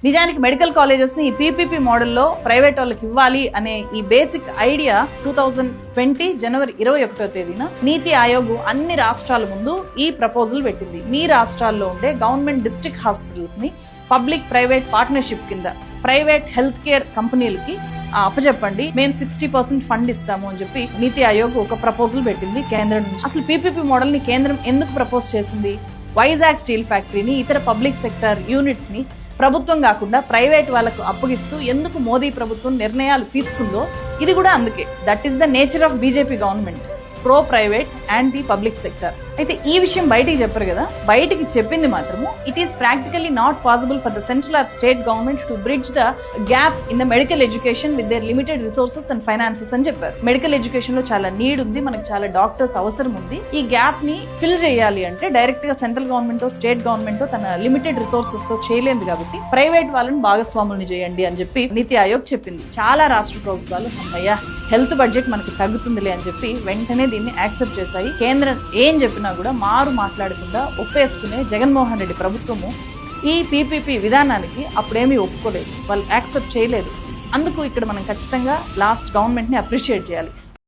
నిజానికి medical colleges ని ఈ పీపీపీ మోడల్లో ప్రైవేట్ వాళ్ళకి ఇవ్వాలి అనే ఈ బేసిక్ ఐడియా 2020 జనవరి 21వ తేదీన నీతి ఆయోగ్ అన్ని రాష్ట్రాల ముందు ఈ ప్రపోజల్ పెట్టింది. మీ రాష్ట్రాల్లో ఉండే గవర్నమెంట్ డిస్ట్రిక్ట్ హాస్పిటల్స్ ని పబ్లిక్ ప్రైవేట్ పార్ట్నర్షిప్ కింద ప్రైవేట్ హెల్త్ కేర్ కంపెనీలకి అప్పచెప్పండి, మేము 60% ఫండ్ ఇస్తాము అని చెప్పి నీతి ఆయోగ్ ఒక ప్రపోజల్ పెట్టింది కేంద్రం నుంచి. అసలు పీపీపీ మోడల్ ని కేంద్రం ఎందుకు ప్రపోజ్ చేసింది? వైజాగ్ స్టీల్ ఫ్యాక్టరీని, ఇతర పబ్లిక్ సెక్టర్ యూనిట్స్ ని ప్రభుత్వం కాకుండా ప్రైవేట్ వాళ్ళకు అప్పగిస్తూ ఎందుకు మోదీ ప్రభుత్వం నిర్ణయాలు తీసుకుందో ఇది కూడా అందుకే. That is the nature of BJP government, pro private anti public sector. అయితే ఈ విషయం బయటికి చెప్పరు కదా, బయటికి చెప్పింది మాత్రము it is practically not possible for the central or state government to bridge the gap in the medical education with their limited resources and finances అని చెప్పారు. మెడికల్ ఎడ్యుకేషన్ లో చాలా నీడ్ ఉంది, మనకు చాలా డాక్టర్స్ అవసరం ఉంది. ఈ గ్యాప్ ని ఫిల్ చేయాలి అంటే డైరెక్ట్ గా సెంట్రల్ గవర్నమెంట్ స్టేట్ గవర్నమెంట్ తన లిమిటెడ్ రిసోర్సెస్ తో చేయలేదు కాబట్టి ప్రైవేట్ వాళ్ళని భాగస్వాములను చేయండి అని చెప్పి నీతి ఆయోగ్ చెప్పింది. చాలా రాష్ట్ర ప్రభుత్వాలు అయ్యా హెల్త్ బడ్జెట్ మనకి తగ్గుతుందిలే అని చెప్పి వెంటనే దీన్ని యాక్సెప్ట్ చేశాయి. కేంద్రం ఏం చెప్పినా కూడా మారు మాట్లాడకుండా ఒప్పేసుకునే జగన్మోహన్ రెడ్డి ప్రభుత్వము ఈ పీపీపీ విధానానికి అప్పుడేమీ ఒప్పుకోలేదు, వాళ్ళు యాక్సెప్ట్ చేయలేదు. అందుకు ఇక్కడ మనం ఖచ్చితంగా లాస్ట్ గవర్నమెంట్ ని అప్రిషియేట్ చేయాలి.